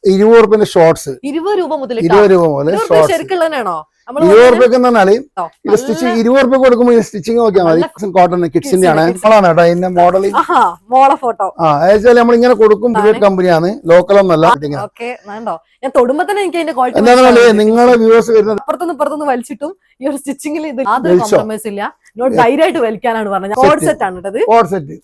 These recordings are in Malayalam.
20 ഷോർട്സ്, 20 രൂപ മുതൽ 20 രൂപ മുതൽ ഷോർട്സ്. ശരിക്കുള്ളതാണോ? 20 രൂപയ്ക്ക് പറഞ്ഞാല് ഇത് സ്റ്റിച്ചിങ് 20 രൂപ കൊടുക്കുമ്പോൾ ഈ സ്റ്റിച്ചിങ് നോക്കിയാൽ മതി. കോട്ടൺ കിഡ്സിന്റെ ആണ് കേട്ടോ അതിന്റെ മോഡൽ. ഫോട്ടോ നമ്മൾ ഇങ്ങനെ കൊടുക്കും. പ്രൈവറ്റ് കമ്പനിയാണ്, ലോക്കൽ ഒന്നല്ല. ഞാൻ തൊടുമ്പോ തന്നെ എനിക്ക് അതിന്റെ ക്വാളിറ്റി എന്താണെന്നല്ലേ നിങ്ങളെ വ്യൂവേഴ്സ് വരുന്നത് അപ്പുറത്തുനിന്ന് വലിച്ചിട്ടും ഈ ഒരു സ്റ്റിച്ചിങ്ങിൽ ഇത് യാതൊരു കോംപ്രമൈസ് ഇല്ല. ധൈര്യമായിട്ട് വലിക്കാനാണ് പറഞ്ഞത്. കോഡ് സെറ്റ് ആണ് കേട്ടത്.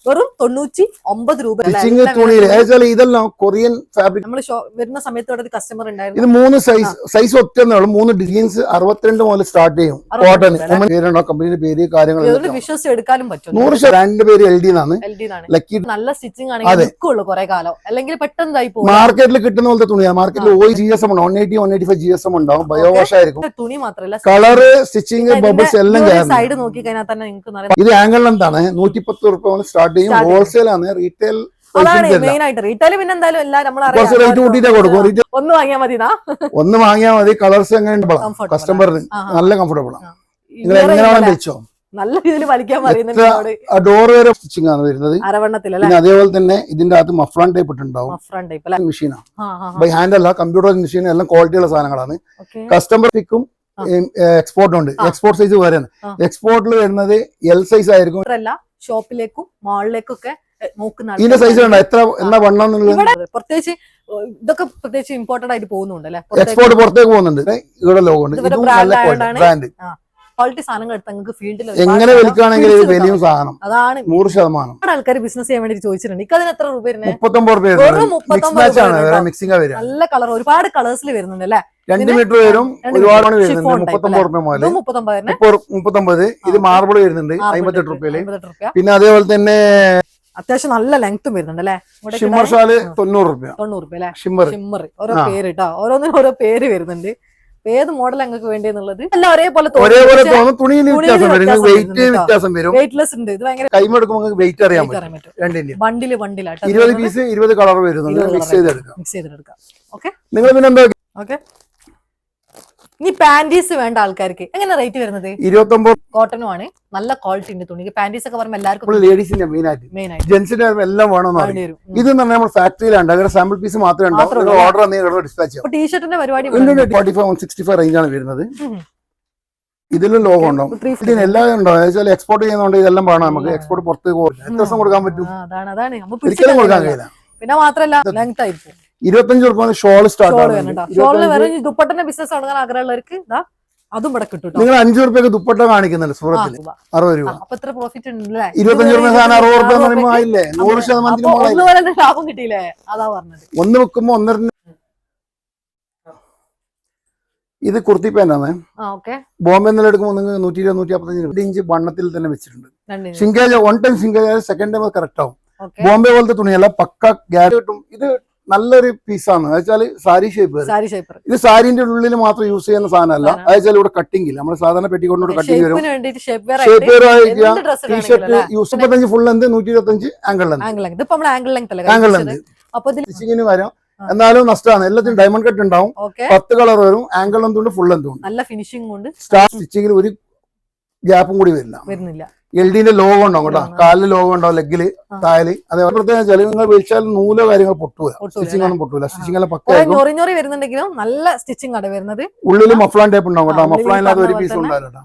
വെറും 99 രൂപ. സ്റ്റിച്ചിങ് തുണിയിൽ ഇതെല്ലാം കൊറിയൻ ഫാബ്രിക്. നമ്മൾ വരുന്ന സമയത്തോടെ കസ്റ്റമർ ഉണ്ടായിരുന്നു. ഇത് 3 സൈസ് ഒറ്റേ ഉള്ളൂ. 3 ഡിസൈൻസ് 62 മുതൽ സ്റ്റാർട്ട് ചെയ്യും. കോട്ടൺ പേരുണ്ടോ, കമ്പനിയുടെ പേര്, കാര്യങ്ങൾ വിശ്വസിച്ച് എടുക്കാനും പറ്റും. 100 ബ്രാൻഡിന്റെ പേര് LD എന്നാണ്. ലക്കി നല്ല സ്റ്റിച്ചിങ് ആണെങ്കിൽ നിൽക്കുള്ളൂ കുറെ കാലം, അല്ലെങ്കിൽ പെട്ടെന്നായി പോകും. മാർക്കറ്റിൽ കിട്ടുന്ന പോലത്തെ തുണിയാണ്. മാർക്കറ്റിൽ GSM ഉണ്ട്, 180 185 GSM ഉണ്ടാവും. ബയോ വാഷ് ആയിരിക്കും. തുണി മാത്രമല്ല കളറ്, സ്റ്റിച്ചിങ്, ബബിൾസ് എല്ലാം സൈഡ് നോക്കി കഴിഞ്ഞാൽ തന്നെ നിങ്ങൾക്ക് ഇത് ആംഗിൾ ലെന്താണ്. 110 രൂപ മുതൽ സ്റ്റാർട്ട് ചെയ്യും. ഹോൾസെയിൽ ആണ്. റീറ്റെയിൽ മെയിൻ ആയിട്ട് റീറ്റെയിൽ പിന്നെ എന്തായാലും എല്ലാം നമ്മൾ ഒന്ന് വാങ്ങിയാൽ മതി. ഒന്ന് വാങ്ങിയാൽ മതി. കളേഴ്സ് എങ്ങനെ കസ്റ്റമറിന് നല്ല കംഫർട്ടബിൾ ആണ്. നിങ്ങൾ എങ്ങനെയാണ് വെച്ചോ, നല്ല രീതിയിൽ വലിക്കാൻ പറയുന്നുണ്ട്. ഡോർ വരെ സ്റ്റിച്ചിങ് ആണ് വരുന്നത്. അരവണ്ണത്തിലല്ലേ. അതേപോലെ തന്നെ ഇതിന്റെ അകത്ത് മഫ്ലാൻ ടൈപ്പ് ഇട്ടുണ്ടാവും. മെഷീനാണ്, ബൈ ഹാൻഡ് അല്ല, കമ്പ്യൂട്ടർ മെഷീൻ. എല്ലാം ക്വാളിറ്റിയുള്ള സാധനങ്ങളാണ്. കസ്റ്റമർ പിക്കും എക്സ്പോർട്ട് ഉണ്ട്. എക്സ്പോർട്ട് സൈസ് വരെയാണ്. എക്സ്പോർട്ടിൽ വരുന്നത് L സൈസ് ആയിരിക്കും. ഷോപ്പിലേക്കും മാളിലേക്കും ഒക്കെ ഇതിന്റെ സൈസ് ഉണ്ട്. എത്ര എന്നാ വണ്ണം പ്രത്യേകിച്ച് ഇതൊക്കെ പ്രത്യേകിച്ച് ഇമ്പോർട്ടന്റ് ആയിട്ട് പോകുന്നുണ്ട് അല്ലെ. എക്സ്പോർട്ട് പുറത്തേക്ക് പോകുന്നുണ്ട്. ഇവിടെ ലോഗോ ഉണ്ട്. ബ്രാൻഡ് ക്വാളിറ്റി സാധനങ്ങൾ എടുത്ത് നിങ്ങൾക്ക് ഫീൽഡിൽ എങ്ങനെ വിൽക്കുകയാണെങ്കിൽ വലിയ സാധനം. അതാണ് 100%. ആൾക്കാർ ബിസിനസ് ചെയ്യാൻ വേണ്ടി ചോദിച്ചിട്ടുണ്ട്. ഇക്കതിന് എത്ര രൂപ വരുന്നത്? 39 രൂപ. നല്ല കളർ, ഒരുപാട് കളേഴ്സിൽ വരുന്നുണ്ട് അല്ലെ. 2 മീറ്റർ വരും. ഒരുപാട് വരുന്നുണ്ട്. 39 രൂപ മുതൽ 39. ഇത് മാർബിൾ വരുന്നുണ്ട് 58 രൂപയില്. പിന്നെ അതേപോലെ തന്നെ അത്യാവശ്യം നല്ല ലെങ്ത്തും വരുന്നുണ്ട് അല്ലെ. ഷിമ്മർ ഷാല് 90 രൂപ. 90 രൂപ അല്ലെ. ഷിമ്മർ ഓരോ പേര് കേട്ടോ, ഓരോന്നിനും ഓരോ പേര് വരുന്നുണ്ട്. ഏത് മോഡൽ ഞങ്ങൾക്ക് വേണ്ടിയെന്നുള്ളത് എല്ലാം ഒരേപോലെ വെയിറ്റ്ലെസ് ഉണ്ട്. ഇത് ഭയങ്കര കൈമെടുക്കുമ്പോൾ വെയിറ്റ് അറിയാൻ പറ്റും. ബണ്ടിലാട്ടോ 20 പീസ് 20 കളർ വരുന്നുണ്ട്. മിക്സ് ചെയ്തെടുക്കാം. ഓക്കെ, നിങ്ങൾ പിന്നെ എന്താ ഓക്കെ. ഇനി പാന്റീസ് വേണ്ട ആൾക്കാർക്ക് എങ്ങനെ റേറ്റ് വരുന്നത്? 29. കോട്ടനും ആണ്, നല്ല ക്വാളിറ്റി ഉണ്ട് തുണി. പാന്റീസ് ഒക്കെ പറയുമ്പോൾ എല്ലാവർക്കും ലേഡീസിന്റെ മെയിൻ ആയിട്ട് ജെന്റ്സിന്റെ എല്ലാം വേണമെന്ന്. ഇത് നമ്മൾ ഫാക്ടറിയിലാണ് അങ്ങനെ സാമ്പിൾ പീസ് മാത്രമേ ഉണ്ടാവും. ഓർഡർ ഡിസ്പാച്ച് ചെയ്യാം. ടീഷർട്ടിന്റെ പരിപാടി 45-165 റേഞ്ചാണ് വരുന്നത്. ഇതിലും ലോഗോ ഉണ്ടാവും. ഇതിന് എല്ലാം ഉണ്ടാവും. എക്സ്പോർട്ട് ചെയ്യുന്നതുകൊണ്ട് ഇതെല്ലാം വേണം നമുക്ക്. എക്സ്പോർട്ട് പുറത്തേക്ക് പോകില്ല. എത്ര ദിവസം കൊടുക്കാൻ പറ്റും? ഒരിക്കലും കൊടുക്കാൻ കഴിയില്ല. പിന്നെ മാത്രല്ല ലെങ്ത് ആയിരിക്കും. 25 രൂപ ഷോൾ സ്റ്റാർട്ട് ഷോളിന് ദുപ്പട്ടന്റെ ബിസിനസ് തുടങ്ങാൻ ആഗ്രഹമുള്ളവർക്ക് അതും ഇവിടെ കിട്ടും. നിങ്ങൾ 5 രൂപയ്ക്ക് ദുപ്പട്ട കാണിക്കുന്നുണ്ട് സൂറത്തിൽ 60 രൂപ. അപ്പൊ എത്ര പ്രോഫിറ്റ് ഉണ്ടല്ലേ? 25 രൂപ 60 രൂപ എന്ന് പറയുമ്പോൾ ആയില്ലേ 100% ലാഭം കിട്ടിയില്ലേ? അതാ പറഞ്ഞത്. ഒന്ന് വെക്കുമ്പോ 1.5. ഇത് കുർത്തി പാന്റാണ്. ബോംബെ നില എടുക്കുമ്പോൾ നിങ്ങൾ 120-155 ഇഞ്ച് വണ്ണത്തിൽ തന്നെ വെച്ചിട്ടുണ്ട്. സിംഗേജ് 1 ടൈം സിംഗേജ്, സെക്കൻഡ് ടൈം കറക്റ്റ് ആവും. ബോംബെ പോലത്തെ തുണിയല്ല, പക്ക ഗ്യാരണ്ടി കിട്ടും. ഇത് നല്ലൊരു പീസാണ്. അതെച്ചാൽ സാരി ഷേപ്പ്. ഇത് സാരിന്റെ ഉള്ളിൽ മാത്രം യൂസ് ചെയ്യുന്ന സാധനമല്ല. അതെച്ചാൽ ഇവിടെ കട്ടിംഗ് ഇല്ല. നമ്മൾ സാധാരണ പെട്ടിക്കൊണ്ടോട് കട്ടിങ് വരും. T shirt 35 full length, 125 ankle length. സ്റ്റിച്ചിങ്ങിന് വരാം. എന്നാലും നഷ്ടമാണ്. എല്ലാത്തിനും ഡയമണ്ട് കട്ട് ഉണ്ടാവും. 10 കളർ വരും. ആംഗിൾ ലെന്തുണ്ട്, ഫുൾ ലെന്തുണ്ട്. നല്ല ഫിനിഷിംഗ് ഉണ്ട്. സ്റ്റാർ സ്റ്റിച്ചിങ്ങിൽ ഒരു ഗ്യാപ്പും കൂടി വരുന്നില്ല. LDന്റെ ലോഗോ ഉണ്ടാവും കേട്ടോ. കാലില് ലോഗോ ഉണ്ടാവും, ലെഗില്, തായല്. അതേപോലെ പ്രത്യേകം നിങ്ങൾ വിളിച്ചാൽ നൂലോ കാര്യങ്ങൾ പൊട്ടൂല. സ്റ്റിച്ചിങ് ഒന്നും പൊട്ടൂല. സ്റ്റിച്ചിങ് എല്ലാം പക്ക വരുന്നുണ്ടെങ്കിലും നല്ല സ്റ്റിച്ചിങ് ആണ് വരുന്നത്. ഉള്ളില് മഫ്ലാൻ ടൈപ്പ് ഉണ്ടാവും കേട്ടോ. മഫ്ലാൻ ഇല്ലാതെ ഒരു പീസ് ഉണ്ടാവില്ല.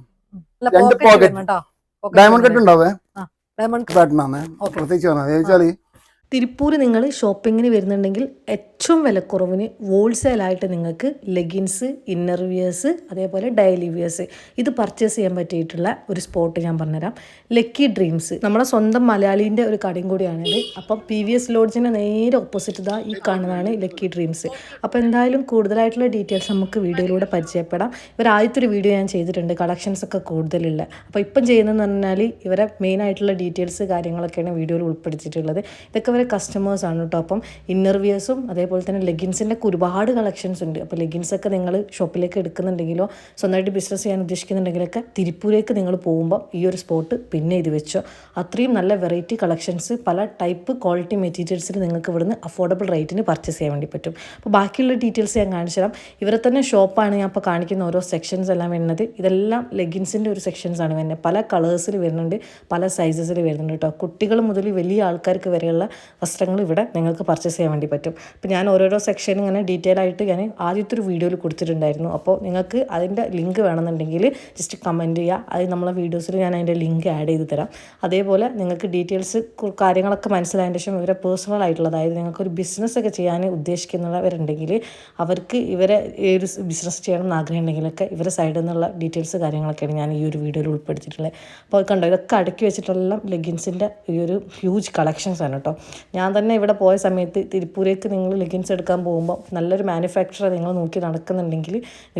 2 പോക്കറ്റ് ഡയമണ്ട് കട്ട് ഉണ്ടാവേ. പാറ്റേണാണ് പ്രത്യേകിച്ച്. തിരുപ്പൂർ നിങ്ങൾ ഷോപ്പിങ്ങിന് വരുന്നുണ്ടെങ്കിൽ ഏറ്റവും വിലക്കുറവിന് ഹോൾസെയിലായിട്ട് നിങ്ങൾക്ക് ലെഗിൻസ്, ഇന്നർ വിയേഴ്സ്, അതേപോലെ ഡെയിലി വിയേഴ്സ് ഇത് പർച്ചേസ് ചെയ്യാൻ പറ്റിയിട്ടുള്ള ഒരു സ്പോട്ട് ഞാൻ പറഞ്ഞുതരാം. ലക്കി ഡ്രീംസ് നമ്മുടെ സ്വന്തം മലയാളീൻ്റെ ഒരു കടയും കൂടിയാണിത്. അപ്പം PVS ലോഡ്ജിന് നേരെ ഓപ്പോസിറ്റ് ഇതാ ഈ കാണുന്നതാണ് ലക്കി ഡ്രീംസ്. അപ്പോൾ എന്തായാലും കൂടുതലായിട്ടുള്ള ഡീറ്റെയിൽസ് നമുക്ക് വീഡിയോയിലൂടെ പരിചയപ്പെടാം. ഇവരാദ്യത്തെ ഒരു വീഡിയോ ഞാൻ ചെയ്തിട്ടുണ്ട്, കളക്ഷൻസ് ഒക്കെ കൂടുതലുള്ള. അപ്പോൾ ഇപ്പം ചെയ്യുന്നതെന്ന് പറഞ്ഞാൽ ഇവരെ മെയിനായിട്ടുള്ള ഡീറ്റെയിൽസ് കാര്യങ്ങളൊക്കെയാണ് വീഡിയോയിൽ ഉൾപ്പെടുത്തിയിട്ടുള്ളത്. ഇതൊക്കെ ഇവരെ കസ്റ്റമേഴ്സാണ് കേട്ടോ. അപ്പം ഇന്നർ വിയേഴ്സും അതേപോലെ തന്നെ ലെഗിൻസിൻ്റെ ഒക്കെ ഒരുപാട് കളക്ഷൻസ് ഉണ്ട്. അപ്പോൾ ലെഗിൻസൊക്കെ നിങ്ങൾ ഷോപ്പിലേക്ക് എടുക്കുന്നുണ്ടെങ്കിലോ സ്വന്തമായിട്ട് ബിസിനസ് ചെയ്യാൻ ഉദ്ദേശിക്കുന്നുണ്ടെങ്കിലൊക്കെ തിരുപ്പൂരേക്ക് നിങ്ങൾ പോകുമ്പോൾ ഈ ഒരു സ്പോട്ട് പിന്നെ ഇത് വെച്ചോ. അത്രയും നല്ല വെറൈറ്റി കളക്ഷൻസ്, പല ടൈപ്പ് ക്വാളിറ്റി മെറ്റീരിയൽസിൽ നിങ്ങൾക്ക് ഇവിടുന്ന് അഫോർഡബിൾ റേറ്റിന് പർച്ചേസ് ചെയ്യാൻ വേണ്ടി പറ്റും. അപ്പോൾ ബാക്കിയുള്ള ഡീറ്റെയിൽസ് ഞാൻ കാണിച്ചു തരാം. ഇവരെ തന്നെ ഷോപ്പാണ് ഞാൻ ഇപ്പോൾ കാണിക്കുന്ന ഓരോ സെക്ഷൻസ് എല്ലാം വരുന്നത്. ഇതെല്ലാം ലെഗിൻസിൻ്റെ ഒരു സെക്ഷൻസാണ് വരുന്നത്. പല കളേഴ്സിൽ വരുന്നുണ്ട്, പല സൈസസിൽ വരുന്നുണ്ട് കേട്ടോ. കുട്ടികൾ മുതൽ വലിയ ആൾക്കാർക്ക് വരെയുള്ള വസ്ത്രങ്ങൾ ഇവിടെ നിങ്ങൾക്ക് പർച്ചേസ് ചെയ്യാൻ വേണ്ടി പറ്റും. അപ്പോൾ ഞാൻ ഓരോരോ സെക്ഷൻ ഇങ്ങനെ ഡീറ്റെയിൽ ആയിട്ട് ഞാൻ ആദ്യത്തെ ഒരു വീഡിയോയിൽ കൊടുത്തിട്ടുണ്ടായിരുന്നു. അപ്പോൾ നിങ്ങൾക്ക് അതിൻ്റെ ലിങ്ക് വേണമെന്നുണ്ടെങ്കിൽ ജസ്റ്റ് കമൻറ്റ് ചെയ്യുക. അത് നമ്മളെ വീഡിയോസിൽ ഞാൻ അതിൻ്റെ ലിങ്ക് ആഡ് ചെയ്ത് തരാം. അതേപോലെ നിങ്ങൾക്ക് ഡീറ്റെയിൽസ് കാര്യങ്ങളൊക്കെ മനസ്സിലായതിന് ശേഷം ഇവരെ പേഴ്സണൽ ആയിട്ടുള്ള, അതായത് നിങ്ങൾക്കൊരു ബിസിനസ്സൊക്കെ ചെയ്യാൻ ഉദ്ദേശിക്കുന്നവരുണ്ടെങ്കിൽ അവർക്ക് ഇവരെ ഒരു ബിസിനസ് ചെയ്യണം എന്ന് ആഗ്രഹം ഉണ്ടെങ്കിലൊക്കെ ഇവരെ സൈഡിൽ നിന്നുള്ള ഡീറ്റെയിൽസ് കാര്യങ്ങളൊക്കെയാണ് ഞാൻ ഈ ഒരു വീഡിയോയിൽ ഉൾപ്പെടുത്തിയിട്ടുള്ളത്. അപ്പോൾ കണ്ടോ, ഇതൊക്കെ അടുക്കി വെച്ചിട്ടുള്ള ലെഗിൻസിൻ്റെ ഈ ഒരു ഹ്യൂജ് കളക്ഷൻസ് ആണ് കേട്ടോ. ഞാൻ തന്നെ ഇവിടെ പോയ സമയത്ത് തിരുപ്പൂരേക്ക് നിങ്ങൾ ലെഗിൻസ് എടുക്കാൻ പോകുമ്പോൾ നല്ലൊരു മാനുഫാക്ചറർ നിങ്ങൾ നോക്കി നടക്കുന്നുണ്ടെങ്കിൽ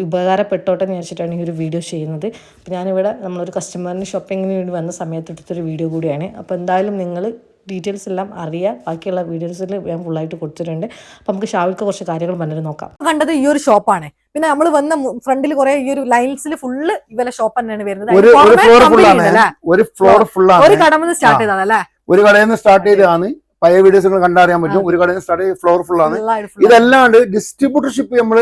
ഉപകാരപ്പെട്ടോട്ടെ എന്ന് വെച്ചിട്ടാണ് ഈ ഒരു വീഡിയോ ചെയ്യുന്നത്. അപ്പോൾ ഞാനിവിടെ നമ്മളൊരു കസ്റ്റമറിന് ഷോപ്പിങ്ങിന് വേണ്ടി വന്ന സമയത്ത് എടുത്തൊരു വീഡിയോ കൂടിയാണ്. അപ്പോൾ എന്തായാലും നിങ്ങൾ ഡീറ്റെയിൽസ് എല്ലാം അറിയാം. ബാക്കിയുള്ള വീഡിയോസിൽ ഞാൻ ഫുള്ളായിട്ട് കൊടുത്തിട്ടുണ്ട്. അപ്പോൾ നമുക്ക് ഷാവിൽക്ക് കുറച്ച് കാര്യങ്ങൾ പറഞ്ഞിട്ട് നോക്കാം. കണ്ടത് ഈ ഒരു ഷോപ്പാണ്. പിന്നെ നമ്മൾ വന്ന ഫ്രണ്ടിൽ കുറെ ഈ ഒരു ലൈൻസിൽ ഫുള്ള് ഇവരെ ഷോപ്പ് തന്നെയാണ് വരുന്നത്. ഒരു ഫ്ലോർ ഫുള്ളാണ്. ഒരു കടയിൽ നിന്ന് സ്റ്റാർട്ട് ചെയ്തതല്ലേ? ഒരു കടയിൽ നിന്ന് സ്റ്റാർട്ട് ചെയ്തതാണ്. പഴയ വീഡിയോസ് കണ്ടറിയാൻ പറ്റും. ഒരു കടയിൽ നിന്ന് സ്റ്റാർട്ട് ചെയ്ത് ഫ്ലോർ ഫുൾ ആണ്. ഇതല്ലാണ്ട് ഡിസ്ട്രിബ്യൂട്ടർഷിപ്പ് നമ്മൾ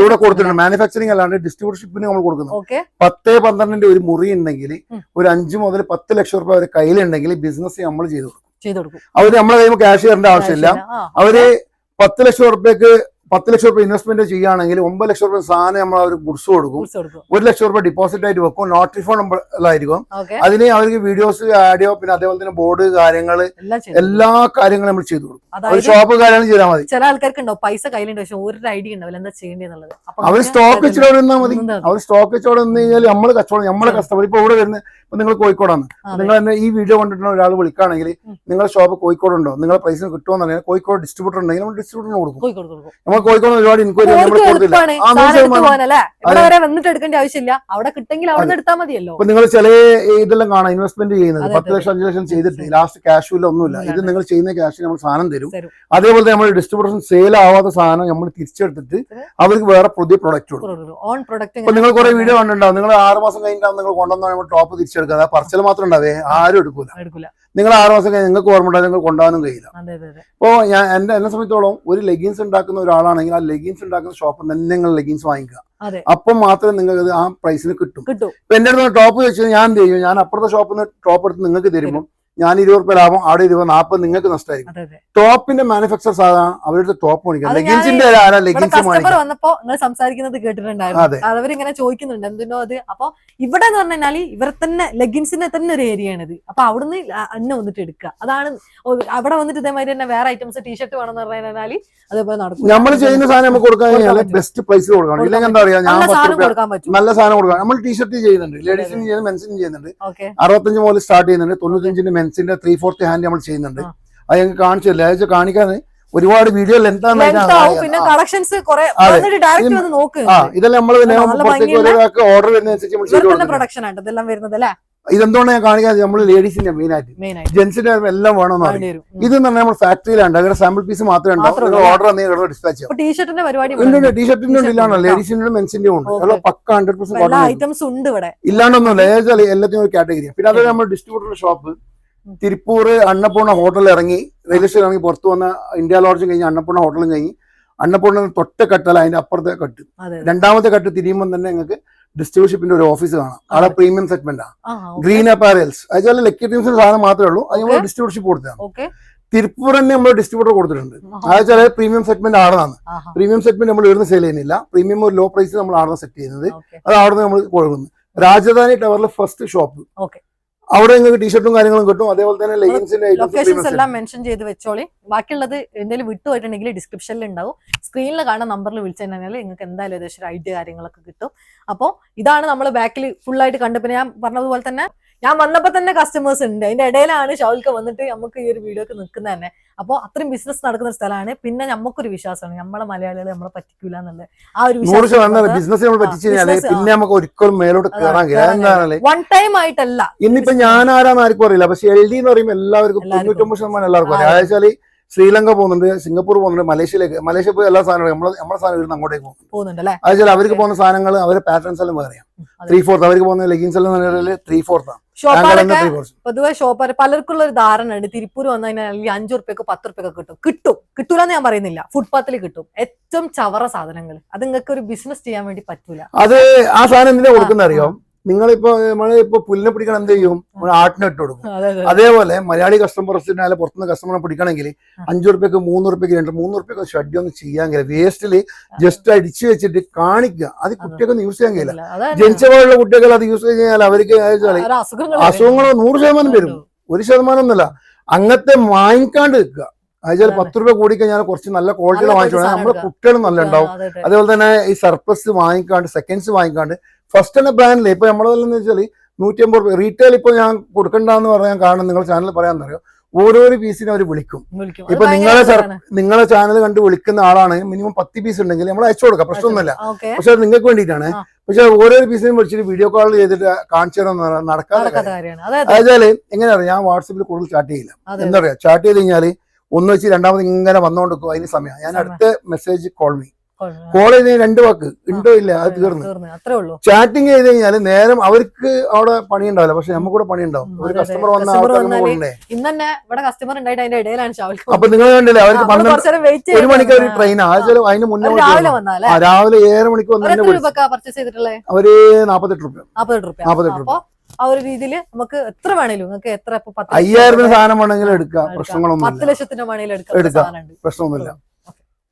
ഇവിടെ കൊടുത്തിട്ടുണ്ട്. മാനുഫാക്ചറിംഗ് അല്ലാണ്ട് ഡിസ്ട്രിബ്യൂട്ടർഷിപ്പിന് നമ്മൾ കൊടുക്കുന്നു. 10-12 ഒരു മുറി ഉണ്ടെങ്കിൽ ഒരു 5 മുതൽ 10 ലക്ഷം രൂപ അവരുടെ കയ്യിലുണ്ടെങ്കിൽ ബിസിനസ് നമ്മൾ ചെയ്തു കൊടുക്കും. അവര് നമ്മളെ കയ്യിൽ ക്യാഷ് തരേണ്ട ആവശ്യമില്ല. അവര് 10 ലക്ഷം റുപ്യക്ക് 10 ലക്ഷം രൂപ ഇൻവെസ്റ്റ്മെന്റ് ചെയ്യുകയാണെങ്കിൽ 9 ലക്ഷം രൂപ സാധനം നമ്മൾ അവർ ഗുഡ്സ് കൊടുക്കും. 1 ലക്ഷം രൂപ ഡിപ്പോസിറ്റ് ആയിട്ട് വെക്കും. നോട്ട് റീഫണ്ട് ആയിരിക്കും. അതിന് അവർക്ക് വീഡിയോസ്, ആഡിയോ, പിന്നെ അതേപോലെ തന്നെ ബോർഡ് കാര്യങ്ങള് എല്ലാ കാര്യങ്ങളും നമ്മൾ ചെയ്തു കൊടുക്കും. ഷോപ്പ് കാര്യങ്ങൾ ചെയ്താൽ മതി. ചില ആൾക്കാർക്ക് ഉണ്ടാവും പൈസ കയ്യിലുണ്ട്, പക്ഷെ ഒരു ഐഡിയ ഉണ്ടാവില്ല എന്താ ചെയ്യേണ്ടത്. അവർ സ്റ്റോക്ക് വെച്ചോടെ നിന്നാൽ മതി. അവർ സ്റ്റോക്ക് വെച്ചോടെ നിന്ന് കഴിഞ്ഞാൽ നമ്മൾ കച്ചവടം, നമ്മളെ കസ്റ്റമർ ഇപ്പൊ ഇവിടെ വരുന്നത്. ഇപ്പൊ നിങ്ങൾ കോഴിക്കോടാണ്, നിങ്ങൾ തന്നെ ഈ വീഡിയോ കണ്ടിട്ടുള്ള ഒരാൾ വിളിക്കുകയാണെങ്കിൽ നിങ്ങളുടെ ഷോപ്പ് കോഴിക്കോടുണ്ടോ, നിങ്ങളെ പ്രൈസിന് കിട്ടുമെന്നുണ്ടെങ്കിൽ കോഴിക്കോട് ഡിസ്ട്രിബ്യൂട്ടർ ഉണ്ടെങ്കിൽ നമ്മൾ ഡിസ്ട്രിബ്യൂട്ടറിന് കൊടുക്കും. നമ്മൾ കോഴിക്കോട് ഒരുപാട് ഇൻക്വയറി വന്നിട്ട് എടുക്കേണ്ട ആവശ്യമില്ല. അവിടെ കിട്ടെങ്കിൽ അവിടെ എടുത്താൽ മതിയല്ലോ. ഇപ്പൊ നിങ്ങൾ ചില ഇതെല്ലാം കാണാം, ഇൻവെസ്റ്റ്മെന്റ് ചെയ്യുന്നത് 10 ലക്ഷം 5 ലക്ഷം ചെയ്തിട്ട് ലാസ്റ്റ് ക്യാഷും ഒന്നുമില്ല. ഇത് നിങ്ങൾ ചെയ്യുന്ന ക്യാഷ് നമ്മൾ സാധനം തരും. അതേപോലെ നമ്മൾ ഡിസ്ട്രിബ്യൂട്ടർ സെയിൽ ആവാത്ത സാധനം നമ്മൾ തിരിച്ചെടുത്തിട്ട് അവർക്ക് വേറെ പുതിയ പ്രൊഡക്റ്റ് കൊടുക്കും. ഇപ്പൊ നിങ്ങൾ കുറെ വീഡിയോ കണ്ടിട്ടുണ്ടാവും. നിങ്ങൾ 6 മാസം കഴിഞ്ഞിട്ടാവും നിങ്ങൾ കൊണ്ടുവന്ന നമ്മൾ ടോപ്പ് തിരിച്ചെടുക്കുക. പറച്ചിൽ മാത്രം ഉണ്ടാവേ, ആരും എടുക്കൂല. നിങ്ങൾ 6 മാസം കഴിഞ്ഞ് നിങ്ങൾക്ക് ഓർമ്മ ഉണ്ടാവും, നിങ്ങൾ കൊണ്ടുപോകാനും കഴിയില്ല. അപ്പോ എന്നെ സംബന്ധിച്ചോളം ഒരു ലെഗിൻസ് ഉണ്ടാക്കുന്ന ഒരാളാണെങ്കിൽ ആ ലെഗിൻസ് ഉണ്ടാക്കുന്ന ഷോപ്പിൽ തന്നെ നിങ്ങൾ ലെഗിൻസ് വാങ്ങിക്കുക. അപ്പം മാത്രമേ നിങ്ങൾക്ക് ആ പ്രൈസിന് കിട്ടും. ഇപ്പൊ എന്റെ അടുത്ത് ടോപ്പ് വെച്ചാൽ ഞാൻ എന്ത് ചെയ്യും, ഞാൻ അപ്പുറത്തെ ഷോപ്പിൽ നിന്ന് ടോപ്പ് എടുത്ത് നിങ്ങൾക്ക് തരുമ്പോൾ ഞാൻ 20 രൂപ ലാഭം, അവിടെ 20, 40 നിങ്ങൾക്ക് നഷ്ടമായിരിക്കും. ടോപ്പിന്റെ മാനുഫാക്ചർ സാധനം അവരുടെ ടോപ്പ് മേടിക്കാം. ലെഗിൻസിന്റെ ലെഗിൻസ് വന്നപ്പോ നിങ്ങൾ സംസാരിക്കുന്നത് കേട്ടിട്ടുണ്ടായിരുന്നു. അവരിങ്ങനെ ചോദിക്കുന്നുണ്ട് എന്തിനോ അത്. അപ്പൊ ഇവിടെ എന്ന് പറഞ്ഞാൽ ഇവർ തന്നെ ലെഗിൻസിന്റെ തന്നെ ഒരു ഏരിയ ആണിത്. അപ്പൊ അവിടുന്ന് അന്നെ വന്നിട്ട് എടുക്കുക. അതാണ് അവിടെ വന്നിട്ട് ഇതേമാതിരി തന്നെ വേറെ ഐറ്റംസ് ടീഷർട്ട് വേണമെന്ന് പറഞ്ഞാൽ അതേപോലെ നടക്കും. നമ്മൾ ചെയ്യുന്ന സാധനം നമുക്ക് കൊടുക്കാൻ ബെസ്റ്റ് പ്രൈസ് കൊടുക്കണം. ഇല്ലെങ്കിൽ എന്താ പറയാ, ഞാൻ നല്ല സാധനം കൊടുക്കാം. നമ്മൾ ടീഷർട്ട് ചെയ്യുന്നുണ്ട്, ലേഡീസിന് ചെയ്യുന്നത്, മെൻസിന് ചെയ്യുന്നുണ്ട്. 65 മുതൽ സ്റ്റാർട്ട് ചെയ്യുന്നുണ്ട്. 95 മെൻസിന്റെ 3/4 ഹാൻഡ് നമ്മൾ ചെയ്യുന്നുണ്ട്. അത് ഞങ്ങൾക്ക് കാണിച്ചില്ല, കാണിക്കാൻ ഒരുപാട് വീഡിയോ ലെന്താണ്. ഇതെല്ലാം നമ്മൾ ഓർഡർ വരുന്നതനുസരിച്ച് ഇതെന്തുകൊണ്ട് ഞാൻ കാണിക്കാൻ, നമ്മൾ ലേഡീസിന്റെ മെയിൻ ആയിട്ട് ജെന്റ്സിന്റെ എല്ലാം വേണമെന്ന് പറയും. ഇത് തന്നെ നമ്മൾ ഫാക്ടറിയിലാണ്, അവരുടെ സാമ്പിൾ പീസ് മാത്രമേ ഉണ്ടാവും. ഓർഡർ ഡിസ്പാച്ച് ചെയ്യാം. ടീഷർട്ടിന്റെ ഇല്ലാണോ, ലേഡീസിന്റെ മെൻസിന്റെ ഉണ്ട്. പക്ക 100% ഇല്ലാണ്ടൊന്നുമില്ല. എല്ലാത്തിനും ഒരു കാറ്റഗറിയാണ്. പിന്നെ അതുപോലെ നമ്മൾ ഡിസ്ട്രിബ്യൂട്ടർ ഷോപ്പ് തിരുപ്പൂർ അന്നപൂർണ്ണ ഹോട്ടലിൽ ഇറങ്ങി, റെയിൽവേ സ്റ്റേഷൻ ഇറങ്ങി പുറത്തു വന്ന ഇന്ത്യ ലോഡ്ജും കഴിഞ്ഞ് അന്നപൂർണ്ണ ഹോട്ടലും കഴിഞ്ഞ് അന്നപൂർണ്ണ തൊട്ട കട്ടല്ല അതിന്റെ അപ്പുറത്തെ കട്ട്, രണ്ടാമത്തെ കട്ട് തിരിയുമ്പോൾ തന്നെ നിങ്ങൾക്ക് ഡിസ്ട്രിബ്യൂഷന്റെ ഒരു ഓഫീസ് കാണാം. അവിടെ പ്രീമിയം സെഗ്മെന്റ് ആണ്. ഗ്രീൻ അപ്പാരൽസ്, അതുപോലെ ലക്കി ടീംസിന്റെ സാധനം മാത്രമേ ഉള്ളൂ. അത് നമ്മൾ ഡിസ്ട്രിബ്യൂഷൻഷിപ്പ് കൊടുത്തതാണ്. തിരുപ്പൂർ തന്നെ നമ്മൾ ഡിസ്ട്രിബ്യൂട്ടർ കൊടുത്തിട്ടുണ്ട്. അതായത് പ്രീമിയം സെഗ്മെന്റ് ആണെന്നാണ്. പ്രീമിയം സെഗ്മെന്റ് നമ്മൾ ഇവിടുന്ന് സെയിൽ ചെയ്യുന്നില്ല. പ്രീമിയം ഒരു ലോ പ്രൈസ് നമ്മൾ ആടുന്ന സെറ്റ് ചെയ്യുന്നത്. അത് അവിടെ നമ്മൾ കൊടുക്കുന്നത്. രാജധാനി ടവറിലെ ഫസ്റ്റ് ഷോപ്പ്, അവിടെ നിങ്ങൾക്ക് ടീഷർട്ടും കാര്യങ്ങളും കിട്ടും. അതേപോലെ തന്നെ ലെഗിൻസിന്റെ ലൊക്കേഷൻസ് എല്ലാം മെൻഷൻ ചെയ്ത് വെച്ചോളി. ബാക്കിയുള്ളത് എന്തെങ്കിലും വിട്ടുപോയിട്ടുണ്ടെങ്കിൽ ഡിസ്ക്രിപ്ഷനിൽ ഉണ്ടാവും. സ്ക്രീനിൽ കാണുന്ന നമ്പറിൽ വിളിച്ചു കഴിഞ്ഞാൽ നിങ്ങൾക്ക് എന്തായാലും ഏകദേശം ഒരു ഐഡിയ കാര്യങ്ങളൊക്കെ കിട്ടും. അപ്പോൾ ഇതാണ് നമ്മൾ ബാക്കിൽ ഫുൾ ആയിട്ട് കണ്ടു. പിന്നെ ഞാൻ പറഞ്ഞതുപോലെ തന്നെ ഞാൻ വന്നപ്പോ തന്നെ കസ്റ്റമേഴ്സ് ഉണ്ട്. അതിന്റെ ഇടയിലാണ് ഷൗൽക്ക വന്നിട്ട് നമുക്ക് ഈ ഒരു വീഡിയോക്ക് നിൽക്കുന്നത് തന്നെ. അപ്പോൾ അത്രയും ബിസിനസ് നടക്കുന്ന ഒരു സ്ഥലമാണ്. പിന്നെ നമുക്കൊരു വിശ്വാസമാണ് നമ്മളെ മലയാളികൾ നമ്മളെ പറ്റിക്കൂല എന്നുള്ളത്. ആ ഒരു വൺ ടൈം ആയിട്ടല്ല. ഇന്നിപ്പോ ഞാൻ ആരാന്ന് ആർക്കും അറിയില്ല, പക്ഷെ LD എന്ന് പറയുമ്പോൾ എല്ലാവർക്കും 99% എല്ലാവർക്കും അറിയാം. അതായത് ശ്രീലങ്ക പോകുന്നുണ്ട്, സിംഗപ്പൂർ പോകുന്നുണ്ട്, മലേഷ്യ പോയി എല്ലാ സാധനങ്ങളും നമ്മുടെ സാധനം ഇവിടുന്ന് അങ്ങോട്ടേക്ക് പോകുന്നുണ്ട്. അതായത് അവർക്ക് പോകുന്ന സാധനങ്ങൾ അവരുടെ പാറ്റേൺസ് എല്ലാം പറയാം. 3/4 അവർക്ക് പോകുന്ന ലെഗിൻസ് എല്ലാം 3/4 ആണ്. പൊതുവെ ഷോപ്പാർ പലർക്കുള്ള ഒരു ധാരണ ഉണ്ട്, തിരുപ്പൂർ വന്നു കഴിഞ്ഞാൽ 5 റുപ്യക്ക് 10 റുപ്യക്ക് കിട്ടൂലെന്ന് ഞാൻ പറയുന്നില്ല. ഫുട്പാത്തിൽ കിട്ടും ഏറ്റവും ചവറ സാധനങ്ങൾ. അത് നിങ്ങൾക്ക് ഒരു ബിസിനസ് ചെയ്യാൻ വേണ്ടി പറ്റൂല. അത് ആ സാധനം എന്തിനാ കൊടുക്കുന്ന അറിയോ, നിങ്ങളിപ്പോ നമ്മളിപ്പോ പുല്ലിനെ പിടിക്കണം എന്ത് ചെയ്യും ആട്ടിനെ ഇട്ട് കൊടുക്കും. അതേപോലെ മലയാളി കസ്റ്റമേഴ്സിനായാലും പുറത്തുനിന്ന് കസ്റ്റമറിനെ പിടിക്കണമെങ്കിൽ 5 റുപ്യക്ക് 3 റുപ്യക്ക് 3 റുപ്യക്ക് ഷഡ്ഡി ഒന്നും ചെയ്യാൻ കഴിയില്ല. വേസ്റ്റില് ജസ്റ്റ് അടിച്ചു വെച്ചിട്ട് കാണിക്കുക. അത് കുട്ടികൾക്ക് യൂസ് ചെയ്യാൻ കഴിയില്ല. ജനിച്ച പോലുള്ള കുട്ടികൾ അത് യൂസ് കഴിഞ്ഞാൽ അവർക്ക് അസുഖങ്ങൾ 100% വരും. 1% ഒന്നുമല്ല. അങ്ങനത്തെ വാങ്ങിക്കാണ്ട് വെക്കുക. അതായത് 10 രൂപ കൂടി കഴിഞ്ഞാൽ കുറച്ച് നല്ല ക്വാളിറ്റിയുടെ വാങ്ങിച്ചോളാം. നമ്മുടെ കുട്ടികളും നല്ല ഉണ്ടാവും. അതേപോലെ തന്നെ ഈ സർപ്ലസ് വാങ്ങിക്കാണ്ട് സെക്കൻഡ്സ് വാങ്ങിക്കാണ്ട് ഫസ്റ്റ് തന്നെ ബ്രാൻഡില് ഇപ്പൊ നമ്മളതെന്ന് വെച്ചാൽ 150 രൂപ റീറ്റെയിൽ ഇപ്പൊ ഞാൻ കൊടുക്കണ്ടെന്ന് പറയാൻ കാരണം നിങ്ങൾ ചാനൽ പറയാൻ അറിയോ, ഓരോരോ പീസിനെ അവർ വിളിക്കും. ഇപ്പൊ നിങ്ങളെ ചാനൽ കണ്ട് വിളിക്കുന്ന ആളാണ് മിനിമം 10 പീസ് ഉണ്ടെങ്കിൽ നമ്മൾ അയച്ചു കൊടുക്കാം, പ്രശ്നമൊന്നുമില്ല. പക്ഷെ അത് നിങ്ങൾക്ക് വേണ്ടിയിട്ടാണ്. പക്ഷെ ഓരോ പീസിനും വിളിച്ചിട്ട് വീഡിയോ കോൾ ചെയ്തിട്ട് കാണിച്ചു തരാൻ നടക്കാതെ കാര്യം. അതായത് എങ്ങനെയാ ഞാൻ വാട്സപ്പിൽ കൂടുതൽ ചാറ്റ് ചെയ്യില്ല. എന്താ പറയാ, ചാറ്റ് ചെയ്ത് കഴിഞ്ഞാൽ ഒന്ന് വെച്ച് രണ്ടാമത് ഇങ്ങനെ വന്നോണ്ടിരിക്കും. അതിന് സമയം ഞാൻ അടുത്ത മെസ്സേജ് കോൾ ചെയ്ത് 2 വാക്ക് ഉണ്ടോ ഇല്ല അത് തീർന്നു. ചാറ്റിങ് ചെയ്ത് കഴിഞ്ഞാൽ നേരം അവർക്ക് അവിടെ പണി ഉണ്ടാവില്ല, പക്ഷെ നമുക്ക് കൂടെ പണി ഉണ്ടാവും. ഒരു കസ്റ്റമർ വന്ന ആൾക്കാരുണ്ടേ. അപ്പൊ നിങ്ങൾ കണ്ടില്ലേ അവർക്ക് 1 മണിക്ക് ഒരു ട്രെയിൻ അതിന് മുന്നേ രാവിലെ 7 മണിക്ക് വന്ന് അവര് 48 രൂപ. ആ ഒരു രീതിയിൽ നമുക്ക് എത്ര വേണേലും നിങ്ങൾക്ക് എത്ര 5000 സാധനം വേണമെങ്കിലും എടുക്കാം, പ്രശ്നങ്ങളൊന്നും 10 ലക്ഷത്തിന്റെ വേണമെങ്കിലും എടുക്കാം, പ്രശ്നമൊന്നുമില്ല.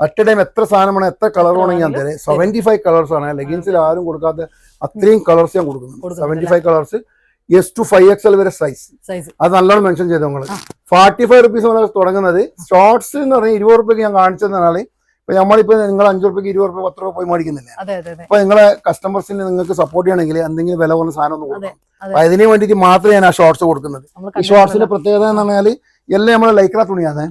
അറ്റ് ടൈം എത്ര സാധനം വേണം, എത്ര കളർ വേണമെങ്കിൽ ഞാൻ തരാം. 75 കളേഴ്സ് ആണ് ലെഗിൻസിൽ ആരും കൊടുക്കാത്ത അത്രയും കളേഴ്സ് ഞാൻ കൊടുക്കുന്നു. 75 കളേഴ്സ് S to 5XL വരെ സൈസ്. അത് നല്ലോണം മെൻഷൻ ചെയ്തു നിങ്ങൾ. 45 റുപ്പീസ് മുതൽ തുടങ്ങുന്നത്. ഷോർട്സ് എന്ന് പറഞ്ഞാൽ 20 റുപ്യക്ക് ഞാൻ കാണിച്ചതെന്നാണ്. ഇപ്പൊ നമ്മളിപ്പോ നിങ്ങൾ 5 റുപ്യക്ക് 20 റുപ്യ 10 രൂപ പോയി മേടിക്കുന്നില്ല. അപ്പൊ നിങ്ങളെ കസ്റ്റമേഴ്സിന് നിങ്ങൾക്ക് സപ്പോർട്ട് ചെയ്യണമെങ്കിൽ എന്തെങ്കിലും വില കുറഞ്ഞ സാധനം ഒന്ന് കൊടുക്കണം. അപ്പൊ അതിന് വേണ്ടിയിട്ട് മാത്രമേ ഞാൻ ആ ഷോർട്സ് കൊടുക്കുന്നത്. ഈ ഷോർട്സിന്റെ പ്രത്യേകത എന്ന് പറഞ്ഞാൽ എല്ലാം നമ്മളെ ലൈക്ര തുണിയാണ്.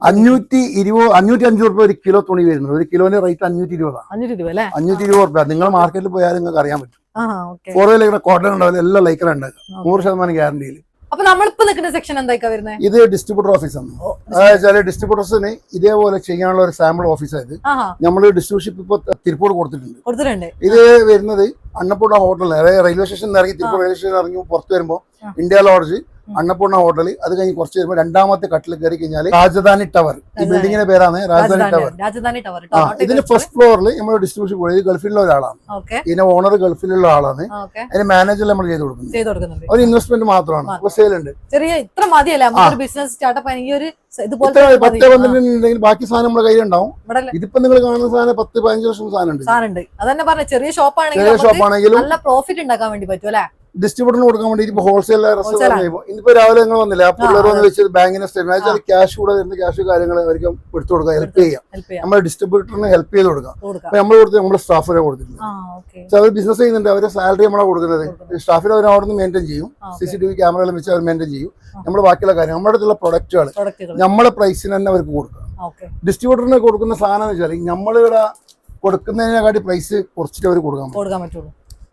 505 റുപ്യ ഒരു കിലോ തുണി വരുന്നത്. ഒരു കിലോന്റെ റേറ്റ് 520 520 റുപ്യ. നിങ്ങൾ മാർക്കറ്റിൽ പോയാൽ നിങ്ങൾക്ക് അറിയാൻ പറ്റും. കുറേ ലൈക്ര കോട്ടൺ ഉണ്ടാവില്ല, എല്ലാം ലൈക്ര ഉണ്ട് 100% ഗ്യാരണ്ടിയിൽ. അപ്പൊ നമ്മളിപ്പോ നിൽക്കുന്ന സെക്ഷൻ എന്താ വരുന്നത്? ഇത് ഡിസ്ട്രിബ്യൂട്ടർ ഓഫീസാണ്. അതായത് ഡിസ്ട്രിബ്യൂട്ടേഴ്സിന് ഇതേപോലെ ചെയ്യാനുള്ള ഒരു സാമ്പിൾ ഓഫീസായത് നമ്മൾ ഡിസ്ട്രിബ്യൂഷൻ ഇപ്പൊ തിരുപ്പൂർ കൊടുത്തിട്ടുണ്ട്. ഇത് വരുന്നത് അന്നപൂർണ്ണ ഹോട്ടലിൽ, അതായത് റെയിൽവേ സ്റ്റേഷനിൽ ഇറങ്ങി തിരുപ്പൂർ റെയിൽവേ സ്റ്റേഷൻ ഇറങ്ങി പുറത്ത് വരുമ്പോൾ ഇന്ത്യ ലോഡ്ജ്, അന്നപൂർണ്ണ ഹോട്ടൽ, അത് കഴിഞ്ഞ് കുറച്ച് വരുമ്പോൾ രണ്ടാമത്തെ കട്ടിൽ കയറി കഴിഞ്ഞാൽ രാജധാനി ടവർ. ഈ ബിൽഡിങ്ങിന്റെ പേരാണ് രാജധാനി ടവർ. ഇതിന്റെ ഫസ്റ്റ് ഫ്ലോറിൽ നമ്മൾ ഡിസ്ട്രിബ്യൂഷൻ പോയി. ഇത് ഗൾഫിലുള്ള ഒരാളാണ്. ഇതിന്റെ ഓണർ ഗൾഫിലുള്ള ആളാണ്. അതിന് മാനേജർ നമ്മൾ ചെയ്ത് കൊടുക്കുന്നത്. ഒരു ഇൻവെസ്റ്റ്മെന്റ് മാത്രമാണ്. സെയിൽ ഉണ്ട്. ഇത്ര മതിയല്ലേ ബിസിനസ് സ്റ്റാർട്ടപ്പ്? 10-12 ബാക്കി സാധനം നമ്മുടെ കയ്യിലുണ്ടാവും. ഇതിപ്പോ നിങ്ങൾ കാണുന്ന സാധനം 10-15 ലക്ഷം സാധനം ഉണ്ട്. അതന്നെ പറഞ്ഞ ചെറിയ ഷോപ്പാണെങ്കിലും നല്ല പ്രോഫിറ്റ് ഉണ്ടാക്കാൻ വേണ്ടി പറ്റും അല്ലെ? ഡിസ്ട്രിബ്യൂട്ടറിന് കൊടുക്കാൻ വേണ്ടി ഇപ്പൊ ഹോൾസെയിൽ ഇന്നിപ്പോ രാവിലെ നിങ്ങൾ വന്നില്ല, ആ പിള്ളേർ വന്ന് വെച്ച് ബാങ്കിന്റെ സ്റ്റേറ്റ്മെന്റ് ക്യാഷ് കൂടെ വരുന്ന ക്യാഷ് കാര്യങ്ങൾ അവർക്ക് എടുത്തു കൊടുക്കാം, ഹെൽപ്പ് ചെയ്യാം. നമ്മൾ ഡിസ്ട്രിബ്യൂട്ടറിന് ഹെൽപ്പ് ചെയ്ത് കൊടുക്കാം. അപ്പൊ നമ്മൾ കൊടുത്ത് നമ്മുടെ സ്റ്റാഫിനെ കൊടുത്തിട്ടുണ്ട്. അവർ ബിസിനസ് ചെയ്യുന്നുണ്ട്, അവരെ സാലറി നമ്മളാണ് കൊടുക്കുന്നത്. സ്റ്റാഫിനെ അവർ അവിടെ നിന്ന് മെയിൻറ്റെയിൻ ചെയ്യും. CCTV ക്യാമറയെല്ലാം വെച്ച് അവർ മെയിൻറ്റെയിൻ ചെയ്യും. നമ്മുടെ ബാക്കിയുള്ള കാര്യം നമ്മുടെ അടുത്തുള്ള പ്രൊഡക്റ്റുകൾ നമ്മുടെ പ്രൈസിന് തന്നെ അവർക്ക് കൊടുക്കാം. ഡിസ്ട്രിബ്യൂട്ടറിന് കൊടുക്കുന്ന സാധനം എന്ന് വെച്ചാൽ നമ്മളിവിടെ കൊടുക്കുന്നതിനെക്കാട്ടി പ്രൈസ് കുറച്ചിട്ട് അവർ കൊടുക്കാൻ പറ്റുള്ളൂ.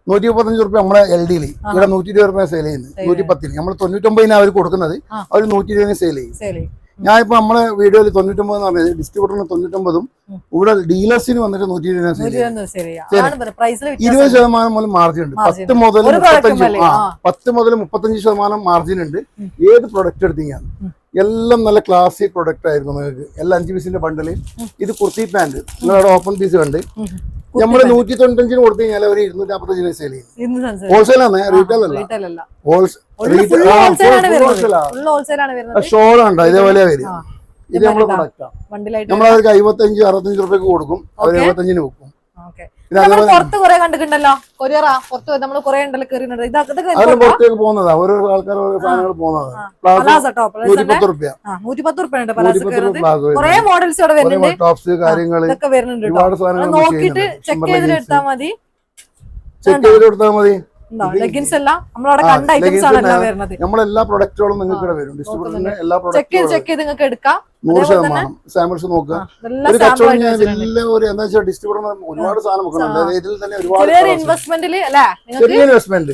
135 റുപ്യ നമ്മളെ LD-ൽ ഇവിടെ 120 റുപ്യ സെയിൽ ചെയ്യുന്നത്. 110 നമ്മൾ 99 അവർ കൊടുക്കുന്നത്, അവർ 120 സെയിൽ ചെയ്യും. ഞാൻ ഇപ്പൊ നമ്മളെ വീഡിയോയിൽ 99 എന്ന് പറഞ്ഞത് ഡിസ്ട്രിബ്യൂട്ടറിന് 99ഉം ഇവിടെ ഡീലേഴ്സിന് വന്നിട്ട് 120 സെയിൽ ചെയ്യും. 20% മുതൽ മാർജിൻ ഉണ്ട്. 10 മുതൽ 35% മാർജിൻ ഉണ്ട്. ഏത് പ്രൊഡക്റ്റ് എടുത്തീങ്ങാണ് എല്ലാം നല്ല ക്ലാസിക് പ്രൊഡക്റ്റ് ആയിരുന്നു നിങ്ങൾക്ക്. എല്ലാം 5 പീസിന്റെ ബണ്ടില്. ഇത് കുർത്തി പാന്റ് നിങ്ങളുടെ ഓപ്പൺ പീസ് കണ്ട് നമ്മള് 195 കൊടുത്തു കഴിഞ്ഞാൽ ഒരു 245 സെയിൽ ചെയ്യും. ഹോൾസെയിലാണ്, റീറ്റെയിൽ അല്ല. ഷോൾ ഉണ്ടോ ഇതേപോലെ വരും. ഇത് നമ്മള് പ്രൊഡക്റ്റാണ്. നമ്മളവർക്ക് 55-65 റുപ്യക്ക് കൊടുക്കും, അവർ 75-ന് വെക്കും. പുറത്ത് കുറെ കണ്ടിട്ടുണ്ടല്ലോ, കൊറിയറാ പുറത്ത് നമ്മൾ കുറെ ഉണ്ടല്ലോ കയറി പുറത്തേക്ക് പോകുന്നതാ. ഓരോ ആൾക്കാർ ഓരോ സാധനങ്ങൾ പോകുന്നതാ. 110 റുപ്യ 110 കുറെ മോഡൽസ് ഇവിടെ വരുന്നുണ്ട്. ടോപ്സ് കാര്യങ്ങൾ ഒരുപാട് സാധനങ്ങൾ നോക്കിയിട്ട് ചെക്ക് ചെയ്തിട്ട് എടുത്താൽ മതി. ലെഗിൻസ് എല്ലാം നമ്മളവിടെ കണ്ട ഐറ്റംസ് ആണ് എല്ലാം വരുന്നത്. നമ്മളെല്ലാ പ്രൊഡക്റ്റുകളും നിങ്ങൾക്ക് വരും. ഡിസ്ട്രിബ്യൂട്ടറിന്റെ എല്ലാ ചെക്ക് ചെയ്ത് നിങ്ങൾക്ക് എടുക്കാം. 100% സാമ്പിൾസ് നോക്കുക. ഒരു കച്ചവടം ഞാൻ വലിയ ഒരു എന്താ വെച്ചാൽ ഡിസ്ട്രിബ്യൂട്ടർ ഒരുപാട് സാധനം വെക്കുന്നുണ്ട്. ഇതിൽ തന്നെ ഒരുപാട് ഇൻവെസ്റ്റ്മെന്റിൽ അല്ലെ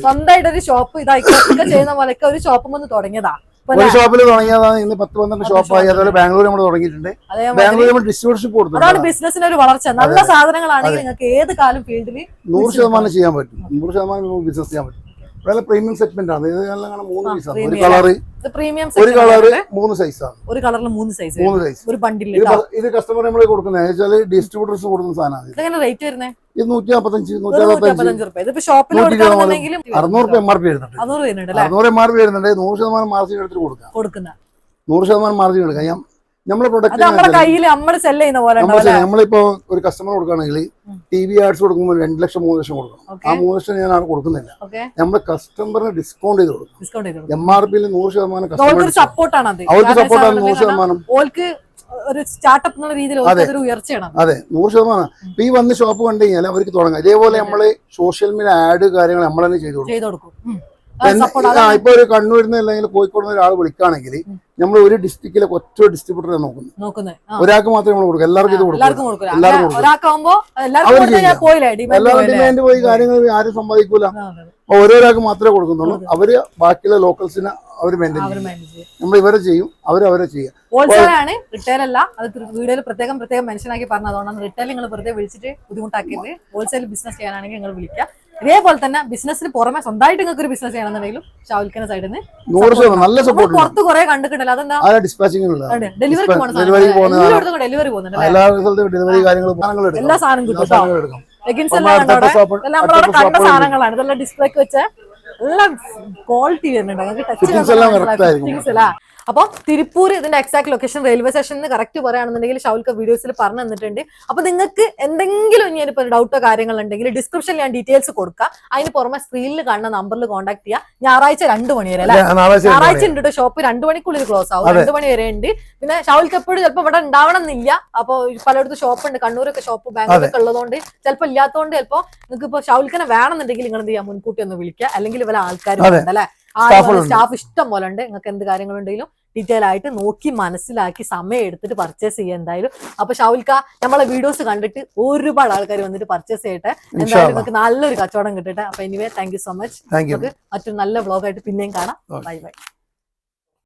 സ്വന്തമായിട്ട് ഒരു ഷോപ്പ് ഇതൊക്കെ ചെയ്യുന്ന പോലെയൊക്കെ ഒരു ഷോപ്പ് വന്ന് തുടങ്ങിയതാ. ഒരു ഷോപ്പിൽ തുടങ്ങിയതാണ്, ഇന്ന് 10-12 ഷോപ്പായി. അതുപോലെ ബാംഗ്ലൂർ നമ്മൾ തുടങ്ങിയിട്ടുണ്ട്. ബാംഗ്ലൂർ നമ്മൾ ഡിസ്ട്രിബ്യൂഷൻ കൊടുത്തു. അതാണ് ബിസിനസിന് ഒരു വളർച്ച. നല്ല സാധനങ്ങളാണെങ്കിൽ നിങ്ങൾക്ക് ഏത് കാലം ഫീൽഡിൽ 100% ചെയ്യാൻ പറ്റും. 100% ബിസിനസ് ചെയ്യാൻ പറ്റും. ഇവിടെ പ്രീമിയം സെഗ്മെന്റ് ആണ്. ഇത് എല്ലാം 3 പീസാണ്. ഒരു premium. കളറ് ഇത് പ്രീമിയം ഒരു കളറ് 3 സൈസാണ്. ഒരു കളറിൽ 3 സൈസ് 3 സൈസ് ഒരു ബണ്ടിൽ. ഇത് കസ്റ്റമർ നമ്മൾ കൊടുക്കുന്നത് വെച്ചാല് ഡിസ്ട്രിബ്യൂട്ടേഴ്സ് കൊടുക്കുന്ന സാധനമാണ്. ഇതെങ്ങനെ റേറ്റ് വരുന്നത്? ഇത് 145 രൂപ. ഇതിപ്പോ ഷോപ്പിൽ 600 MRP വരുന്നുണ്ട്. 600 MRP വരുന്നുണ്ട്. 100% മാർജിൻ എടുത്തിട്ട് കൊടുക്കുന്ന 100% മാർജിൻ എടുക്കാം. നമ്മളെ പ്രൊഡക്റ്റ് നമ്മളിപ്പോ ഒരു കസ്റ്റമർ കൊടുക്കുകയാണെങ്കിൽ TV ആഡ്സ് കൊടുക്കുമ്പോൾ 2 ലക്ഷം 3 ലക്ഷം കൊടുക്കണം. ആ 3 ലക്ഷം ഞാൻ ആൾ കൊടുക്കുന്നില്ല. നമ്മള് കസ്റ്റമറിന് ഡിസ്കൗണ്ട് ചെയ്ത് കൊടുക്കും. MRP 100% അവർക്ക് സപ്പോർട്ടാണ് 100%. ഒരു സ്റ്റാർട്ടപ്പ് എന്നുള്ള രീതിയിൽ ഉയർച്ചയാണ്. അതെ 100%. ഇപ്പൊ ഈ വന്ന് ഷോപ്പ് കണ്ടു കഴിഞ്ഞാൽ അവർക്ക് തുടങ്ങാം. ഇതേപോലെ നമ്മള് സോഷ്യൽ മീഡിയ ആഡ് കാര്യങ്ങൾ നമ്മൾ തന്നെ ചെയ്ത് കൊടുക്കും. ഇപ്പൊ ഒരു കണ്ണൂരിന്ന് അല്ലെങ്കിൽ കോഴിക്കോട് ഒരാൾ വിളിക്കുകയാണെങ്കിൽ നമ്മൾ ഒരു ഡിസ്ട്രിക്റ്റിലെ ഒറ്റ ഡിസ്ട്രിബ്യൂട്ടറെ നോക്കുന്നത്. ഒരാൾക്ക് മാത്രമേ നമ്മൾ കൊടുക്കും. എല്ലാവർക്കും ഇത് കൊടുക്കും. എല്ലാവരും ഡിമാൻഡ് പോയി കാര്യങ്ങൾ ആരും സമ്പാദിക്കൂല. ഓരോരാൾക്ക് മാത്രമേ കൊടുക്കുന്നുള്ളൂ. അവര് ബാക്കിയുള്ള ലോക്കൽസിനെ അവര് മെയിൻറ്റെയിൻ ചെയ്യും. നമ്മൾ ഇവരെ ചെയ്യും, അവരെ ചെയ്യാം. ഹോൾസെയിൽ ആണ്, റിട്ടയർ അല്ല. അത് വീഡിയോയിൽ പ്രത്യേകം മെൻഷൻ ആക്കി പറഞ്ഞതുകൊണ്ടാണ്. റിട്ടയർ നിങ്ങൾ വെറുതെ വിളിച്ചിട്ട് ബുദ്ധിമുട്ടാക്കിയത്. ഹോൾസെയിൽ ബിസിനസ് ചെയ്യാനാണെങ്കിൽ നിങ്ങൾ വിളിക്കുക. ഇതേപോലെ തന്നെ ബിസിനസിന് പുറമെ സ്വന്തമായിട്ട് നിങ്ങൾക്ക് ഒരു ബിസിനസ് ചെയ്യണമെന്നുണ്ടെങ്കിലും ഷാവുൽഖാന്റെ സൈഡിൽ നിന്ന് 100% പുറത്ത് കുറെ കണ്ടിട്ടുണ്ടല്ലോ. അതെന്താ ഡെലിവറി പോകുന്നുണ്ട്. എല്ലാ സാധനം കിട്ടും. ലെഗിൻസ് എല്ലാം നമ്മളവിടെ കണ്ട സാധനങ്ങളാണ്. ഇതെല്ലാം ഡിസ്പ്ലേക്ക് വെച്ച എല്ലാം ക്വാളിറ്റി വരുന്നുണ്ട്. ടച്ച് അപ്പൊ തിരുപ്പൂർ ഇതിന്റെ എക്സാക്ട് ലൊക്കേഷൻ റെയിൽവേ സ്റ്റേഷനിൽ കറക്റ്റ് പറയുകയാണെന്നുണ്ടെങ്കിൽ ഷാവുൽഖ വീഡിയോസിൽ പറഞ്ഞു തന്നിട്ടുണ്ട്. അപ്പൊ നിങ്ങൾക്ക് എന്തെങ്കിലും ഇനി ഒരു ഡൗട്ടോ കാര്യങ്ങൾ ഉണ്ടെങ്കിൽ ഡിസ്ക്രിപ്ഷനിൽ ഞാൻ ഡീറ്റെയിൽസ് കൊടുക്കാം. അതിന് പുറമെ സ്ക്രീനിൽ കാണുന്ന നമ്പറിൽ കോൺടാക്ട് ചെയ്യുക. ഞായറാഴ്ച 2 മണി വരെ അല്ലെ? ഞായറാഴ്ച ഉണ്ട് ഷോപ്പ് 2 മണിക്കുള്ളിൽ ക്ലോസ് ആവും. 2 മണി വരെ ഉണ്ട്. പിന്നെ ഷാവുൽഖ എപ്പോഴും ചിലപ്പോൾ ഇവിടെ ഉണ്ടാവണം എന്നില്ല. അപ്പൊ പലയിടത്തും ഷോപ്പ് ഉണ്ട്. കണ്ണൂരൊക്കെ ഷോപ്പ് ബാംഗ്ലൂരൊക്കെ ഉള്ളതുകൊണ്ട് ചിലപ്പോൾ ഇല്ലാത്തതുകൊണ്ട് ചിലപ്പോൾ നിങ്ങൾക്ക് ഇപ്പൊ ഷാവുൽഖാനെ വേണമെന്നുണ്ടെങ്കിൽ നിങ്ങൾ എന്ത് ചെയ്യാം, മുൻകൂട്ടി ഒന്ന് വിളിക്കുക. അല്ലെങ്കിൽ ഇവരെ ആൾക്കാരുണ്ട് അല്ലെ, സ്റ്റാഫ് ഇഷ്ടം പോലെ ഉണ്ട്. നിങ്ങൾക്ക് എന്ത് കാര്യങ്ങളുണ്ടെങ്കിലും ഡീറ്റെയിൽ ആയിട്ട് നോക്കി മനസ്സിലാക്കി സമയം എടുത്തിട്ട് പർച്ചേസ് ചെയ്യുക എന്തായാലും. അപ്പൊ ഷാവുൽഖ നമ്മളെ വീഡിയോസ് കണ്ടിട്ട് ഒരുപാട് ആൾക്കാർ വന്നിട്ട് പർച്ചേസ് ചെയ്യട്ടെ. എന്തായാലും നിങ്ങൾക്ക് നല്ലൊരു കച്ചവടം കിട്ടട്ടെ. അപ്പൊ anyway thank you so much. നമുക്ക് മറ്റൊരു നല്ല വ്ളോഗായിട്ട് പിന്നെയും കാണാം. Bye bye.